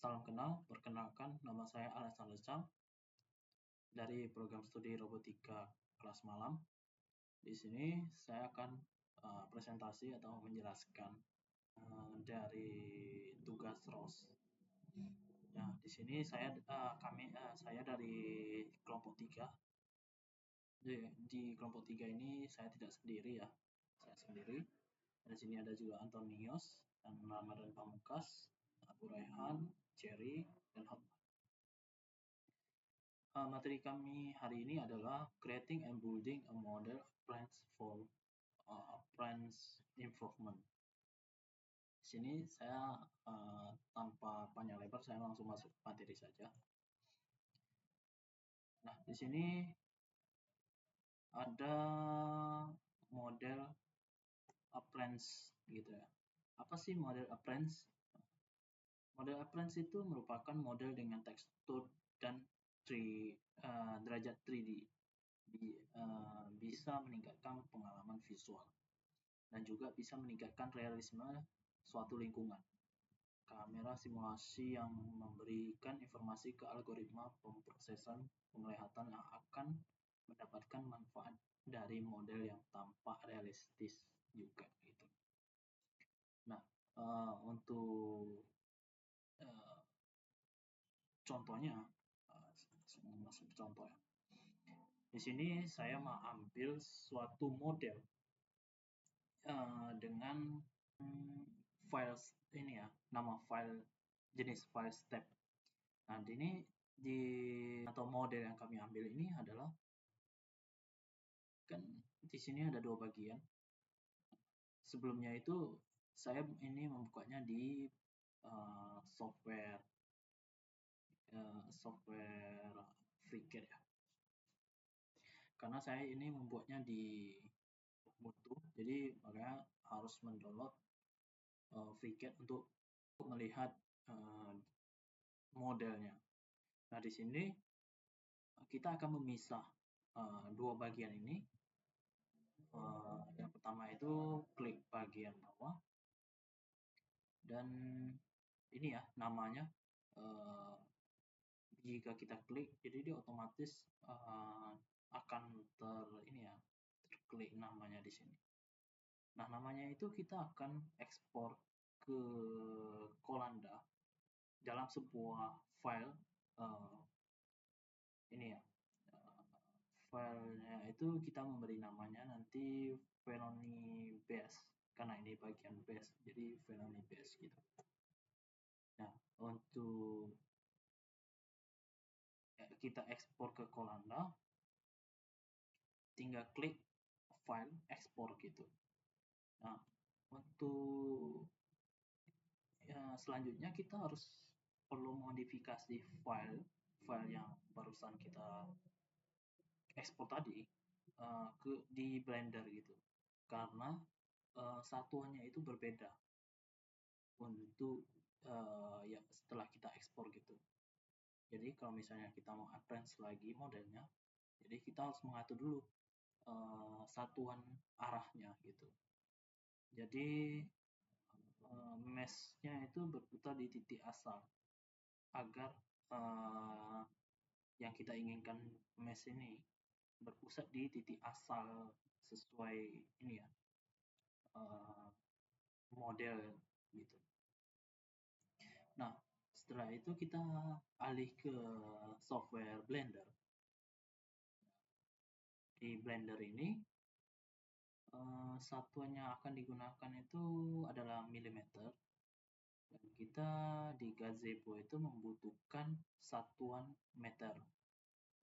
Salam kenal, perkenalkan nama saya Alexander Chang dari program studi robotika kelas malam. Di sini saya akan presentasi atau menjelaskan dari tugas ROS. Nah, di sini saya dari kelompok 3. Di kelompok 3 ini saya tidak sendiri ya. Saya sendiri. Di sini ada juga Antonius, dan Ramadan Pamungkas, Abu Raihan, Cherry, dan Hotman. Materi kami hari ini adalah creating and building a model plans for plans improvement. Di sini saya tanpa panjang lebar, saya langsung masuk materi saja. Nah, di sini ada model appearance gitu ya. Apa sih model appearance? Model appearance itu merupakan model dengan tekstur dan derajat 3D. Bisa meningkatkan pengalaman visual dan juga bisa meningkatkan realisme suatu lingkungan. Kamera simulasi yang memberikan informasi ke algoritma pemrosesan penglihatan yang akan mendapatkan manfaat dari model yang tampak realistis juga gitu. Nah, untuk contohnya, masuk contoh ya. Di sini saya mengambil suatu model dengan file ini ya, nama file jenis file step. Nah, ini atau model yang kami ambil ini adalah, kan di sini ada 2 bagian. Sebelumnya itu saya ini membukanya di software FreeCAD ya. Karena saya ini membuatnya di Ubuntu, jadi makanya harus mendownload FreeCAD untuk melihat modelnya. Nah, di sini kita akan memisah 2 bagian ini. Yang pertama itu klik bagian bawah, dan ini ya namanya. Jika kita klik, jadi dia otomatis akan terklik namanya di sini. Nah, namanya itu kita akan ekspor ke Colanda dalam sebuah file ini ya. Filenya itu kita memberi namanya nanti Felony Base, karena ini bagian base, jadi Felony Base gitu. Nah, untuk kita ekspor ke Colanda, tinggal klik file ekspor gitu. Nah, untuk selanjutnya kita harus perlu modifikasi file yang barusan kita ekspor tadi di Blender gitu, karena satuannya itu berbeda untuk ya setelah kita ekspor gitu. Jadi kalau misalnya kita mau advance lagi modelnya, jadi kita harus mengatur dulu satuan arahnya gitu. Jadi mesh-nya itu berputar di titik asal agar yang kita inginkan mesh ini berpusat di titik asal sesuai ini ya, model gitu. Nah, setelah itu kita alih ke software Blender. Di Blender ini satuan yang akan digunakan itu adalah milimeter, dan kita di gazebo itu membutuhkan satuan meter.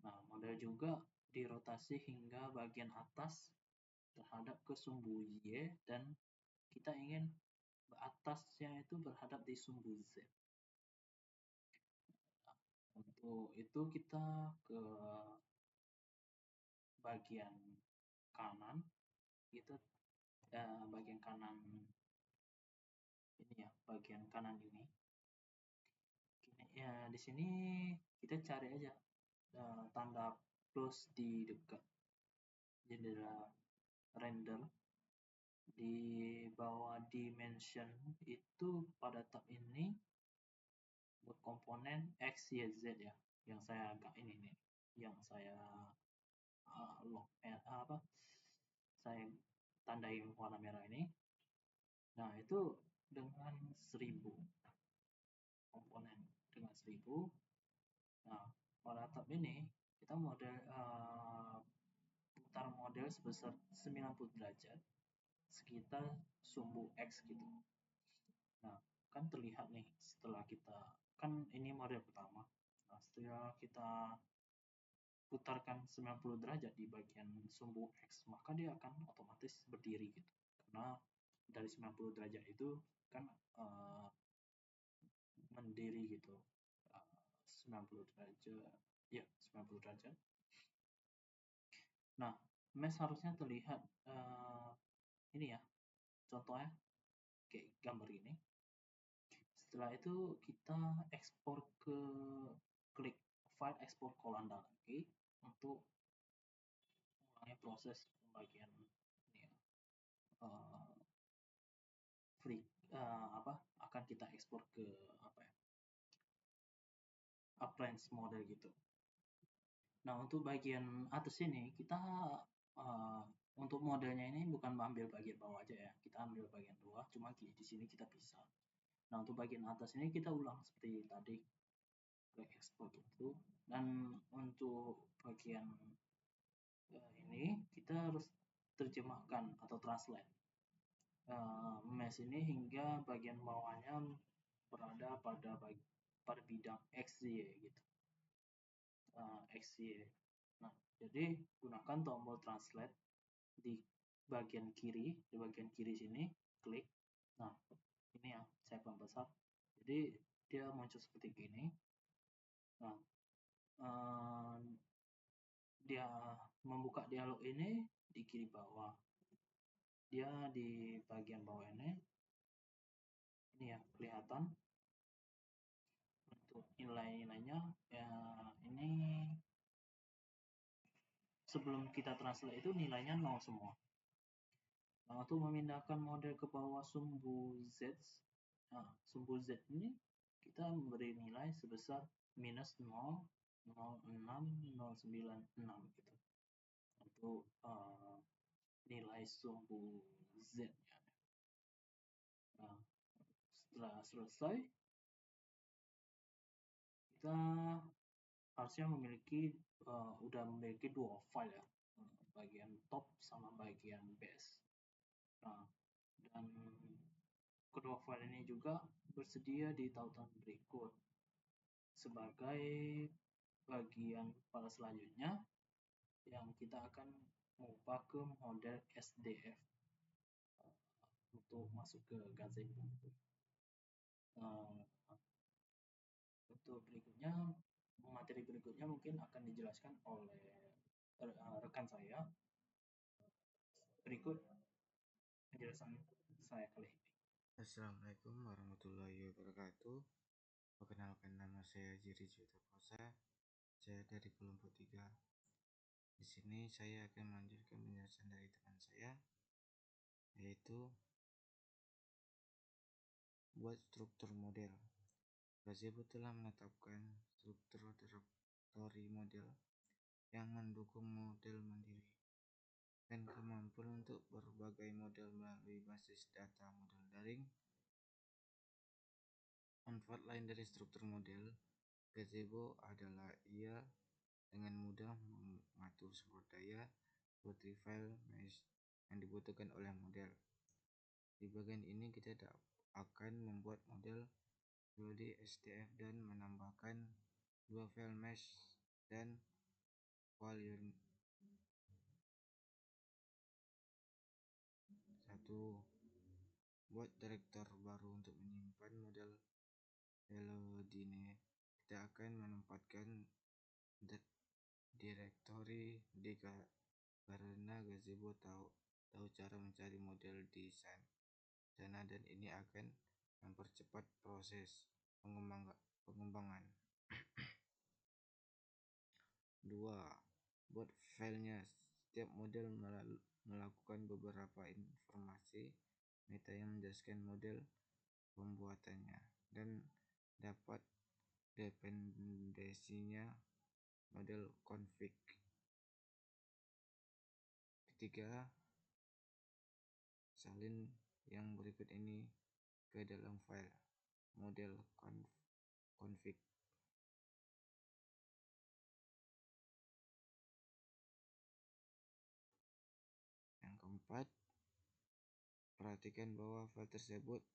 Nah, model juga dirotasi hingga bagian atas terhadap ke sumbu Y, dan kita ingin atasnya itu berhadap di sumbu Z. Nah, untuk itu kita ke bagian kanan gitu, bagian kanan ini ya, bagian kanan ini. Ya, di sini kita cari aja tanda plus di dekat jendela render. Di bawah dimension itu pada tab ini buat komponen X, Y, Z ya, yang saya agak ini nih, yang saya saya tandai warna merah ini. Nah, itu dengan 1000 komponen, dengan 1000. Nah, pada tahap ini kita putar model sebesar 90 derajat sekitar sumbu X gitu. Nah, kan terlihat nih setelah kita, kan ini model pertama. Nah, setelah kita putarkan 90 derajat di bagian sumbu X, maka dia akan otomatis berdiri gitu. Karena dari 90 derajat itu kan mendiri gitu. 90 derajat. Ya, 90 derajat. Nah, mesh harusnya terlihat ini ya. Contohnya kayak gambar ini. Setelah itu kita ekspor ke klik file ekspor kolanda lagi untuk mengulangi proses pembagian ini ya. Akan kita ekspor ke appliance model gitu. Nah, untuk bagian atas ini kita untuk modelnya ini bukan ambil bagian bawah aja ya, kita ambil bagian bawah, cuma di sini kita pisah. Nah, untuk bagian atas ini kita ulang seperti tadi, klik ekspor gitu. Dan untuk bagian ini kita harus terjemahkan atau translate mesh ini hingga bagian bawahnya berada pada bidang XY gitu. XY. Nah, jadi gunakan tombol translate di bagian kiri sini, klik. Nah, ini yang saya perbesar. Jadi dia muncul seperti ini. Nah, dia membuka dialog ini di kiri bawah. Dia di bagian bawah ini ya kelihatan untuk nilai-nilainya ya. Ini sebelum kita translate itu nilainya 0 semua. Nah, untuk memindahkan model ke bawah sumbu Z, nah, sumbu Z ini kita memberi nilai sebesar minus 0, 06, 096 gitu untuk nilai sumbu Z ya. Nah, setelah selesai kita harusnya udah memiliki dua file ya, bagian top sama bagian base. Nah, dan kedua file ini juga bersedia di tautan berikut sebagai bagian file selanjutnya yang kita akan mengubah ke model SDF untuk masuk ke gazebo. Untuk berikutnya, materi berikutnya mungkin akan dijelaskan oleh rekan saya. Berikut penjelasan saya kali ini. Assalamualaikum warahmatullahi wabarakatuh. Perkenalkan, nama saya Jiri Juwita. Saya dari kelompok 3. Di sini saya akan melanjutkan penjelasan dari teman saya, yaitu buat struktur model. Gazebo telah menetapkan struktur direktori model yang mendukung model mandiri dan kemampuan untuk berbagai model melalui basis data model daring. Manfaat lain dari struktur model gazebo adalah ia dengan mudah mengatur sumber-daya seperti file mesh yang dibutuhkan oleh model. Di bagian ini kita akan membuat model periode SDF dan menambahkan dua file mesh dan file satu. Buat direktor baru untuk menyimpan model Velodine, kita akan menempatkan direktori D karena gazebo tahu cara mencari model di sana, dan ini akan mempercepat proses pengembangan. 2. Buat filenya. Setiap model melakukan beberapa informasi meta yang menjelaskan model pembuatannya dan dapat dependensinya model config. Ketiga, salin yang berikut ini ke dalam file model config. Yang keempat, perhatikan bahwa file tersebut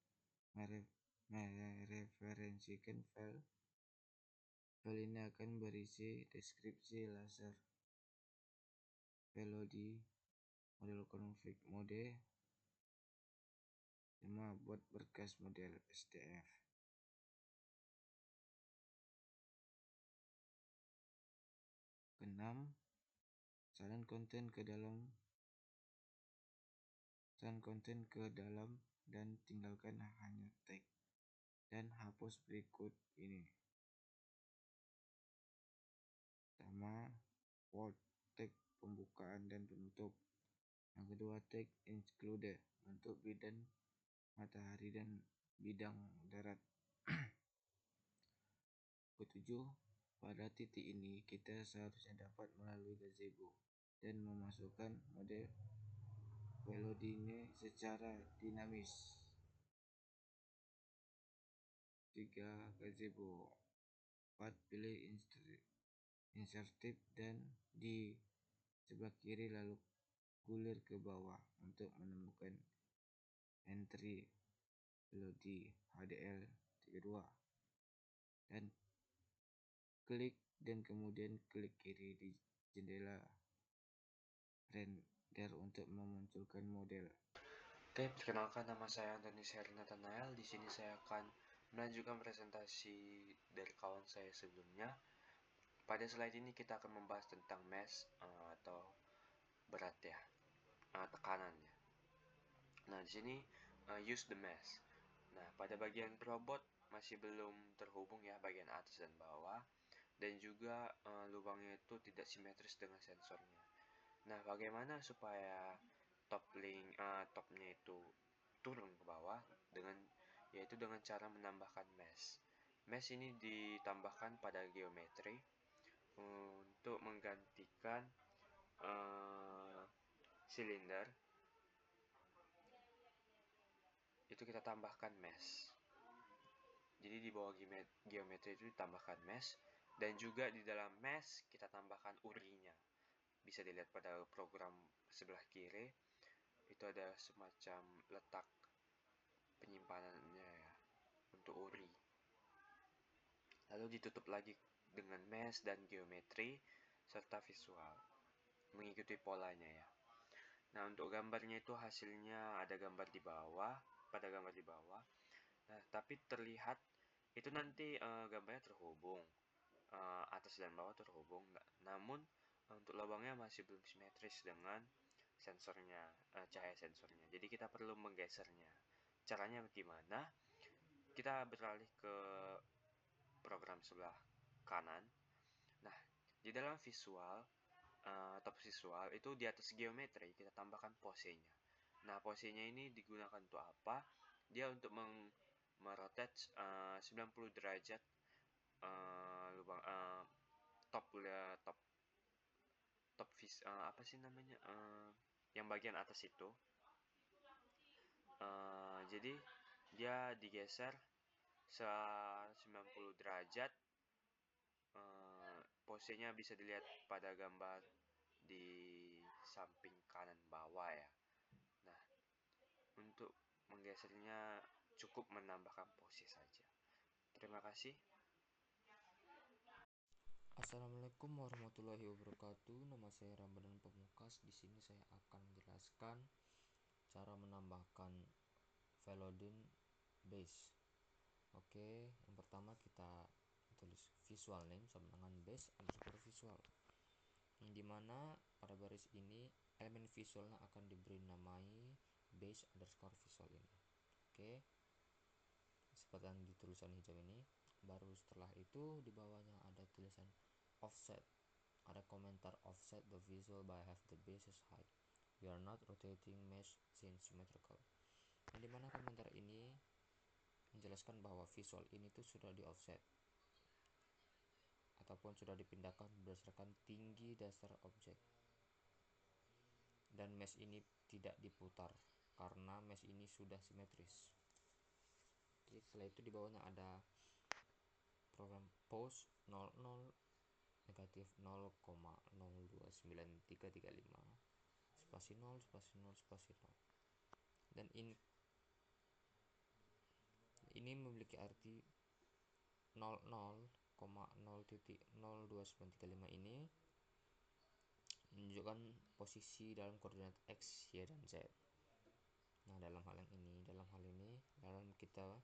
mereferensikan file ini akan berisi deskripsi laser velocity model config mode 5 buat berkas model STF. Keenam, salin konten ke dalam dan tinggalkan hanya tag dan hapus berikut ini. Pertama, word tag pembukaan dan penutup. Yang kedua, tag include untuk bidang matahari dan bidang darat. Ketujuh, pada titik ini kita seharusnya dapat melalui gazebo dan memasukkan mode velocity secara dinamis. 3. Gazebo. 4. Pilih insertif dan di sebelah kiri lalu gulir ke bawah untuk menemukan entry velocity HDL 32 dan klik dan kemudian klik kiri di jendela render untuk memunculkan model. Oke, perkenalkan, nama saya Antoni Sherry Nathanael. Di sini saya akan melanjutkan presentasi dari kawan saya sebelumnya. Pada slide ini kita akan membahas tentang mass atau berat ya, tekanan ya. Nah, di sini use the mass. Nah, pada bagian robot masih belum terhubung ya bagian atas dan bawah, dan juga lubangnya itu tidak simetris dengan sensornya. Nah, bagaimana supaya topnya itu turun ke bawah yaitu dengan cara menambahkan mesh. Mesh ini ditambahkan pada geometri untuk menggantikan silinder. Itu kita tambahkan mesh. Jadi di bawah geometri itu ditambahkan mesh, dan juga di dalam mesh kita tambahkan urinya. Bisa dilihat pada program sebelah kiri, itu ada semacam letak penyimpanannya ya untuk uri. Lalu ditutup lagi dengan mesh dan geometri serta visual mengikuti polanya ya. Nah, untuk gambarnya itu hasilnya ada gambar di bawah, pada gambar di bawah. Nah, tapi terlihat itu nanti gambarnya terhubung, atas dan bawah terhubung. Namun untuk lubangnya masih belum simetris dengan sensornya, cahaya sensornya. Jadi kita perlu menggesernya. Caranya bagaimana? Kita beralih ke program sebelah kanan. Nah, di dalam visual, top visual itu di atas geometri kita tambahkan posenya. Nah, posenya ini digunakan untuk apa? Dia untuk merotate 90 derajat lubang apa sih namanya, yang bagian atas itu. Jadi dia digeser 90 derajat. Posenya bisa dilihat pada gambar di samping kanan bawah ya. Nah, untuk menggesernya cukup menambahkan pose saja. Terima kasih. Assalamualaikum warahmatullahi wabarakatuh. Nama saya Ramadan Pamungkas. Di sini saya akan menjelaskan cara menambahkan velodin base. Oke, yang pertama kita tulis visual name sama dengan base underscore visual. Yang dimana pada baris ini elemen visualnya akan diberi namai base underscore visual ini. Oke, seperti yang di tulisan hijau ini. Baru setelah itu di bawahnya ada tulisan offset, ada komentar offset the visual by half the base's height. We are not rotating mesh since symmetrical. Yang dimana komentar ini menjelaskan bahwa visual ini tuh sudah di offset. ataupun sudah dipindahkan berdasarkan tinggi dasar objek. Dan mesh ini tidak diputar karena mesh ini sudah simetris. Jadi setelah itu di bawahnya ada program pos 00 negatif 0,029335 spasi 0 spasi 0 spasi 0. Dan ini memiliki arti 00,0.02935 ini menunjukkan posisi dalam koordinat X, Y, dan Z. Nah, dalam hal kita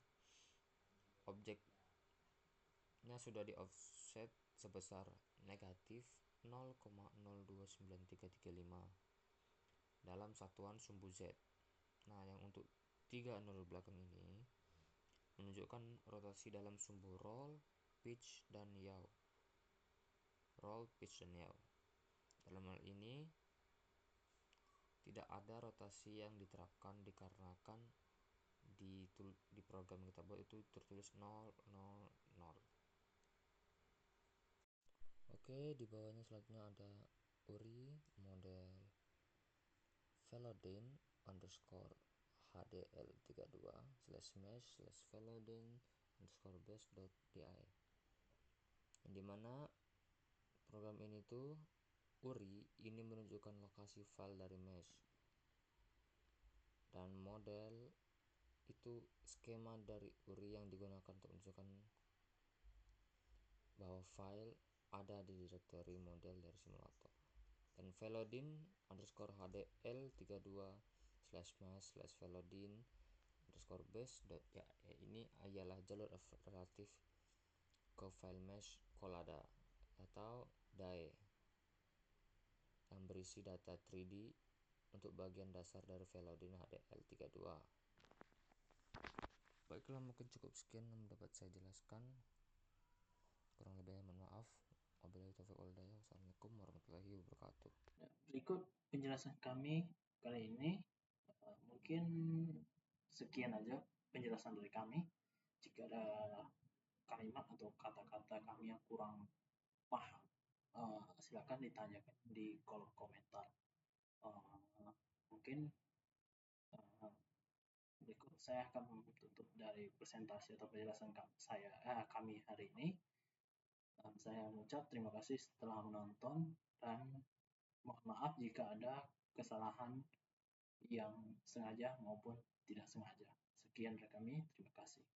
objeknya sudah di offset sebesar negatif 0,029335 dalam satuan sumbu Z. Nah, yang untuk 3 nol belakang ini menunjukkan rotasi dalam sumbu roll, pitch, dan yaw. Roll, pitch, dan yaw. Dalam hal ini tidak ada rotasi yang diterapkan dikarenakan di program kita buat itu tertulis 0, 0, 0. Oke, di bawahnya selanjutnya ada URI model Velodin underscore HDL32 /mesh /velodin underscore base.di, yang dimana program ini tuh URI ini menunjukkan lokasi file dari mesh, dan model itu skema dari URI yang digunakan untuk menunjukkan bahwa file ada di directory model dari simulator. Dan velodin underscore HDL32 /mesh /velodin underscore base.ya ini ialah jalur relatif ke file mesh Collada atau DAE yang berisi data 3D untuk bagian dasar dari velodin HDL32. Baiklah, mungkin cukup sekian yang dapat saya jelaskan. Kurang lebihnya mohon maaf. Wabillahi taufiq wal hidayah. Wassalamualaikum warahmatullahi wabarakatuh. Berikut penjelasan kami kali ini. Mungkin sekian aja penjelasan dari kami. Jika ada kalimat atau kata-kata kami yang kurang paham, silakan ditanyakan di kolom komentar. Mungkin berikut saya akan tutup dari presentasi atau penjelasan kami hari ini. Saya mengucap terima kasih setelah menonton, dan mohon maaf jika ada kesalahan yang sengaja maupun tidak sengaja. Sekian dari kami, terima kasih.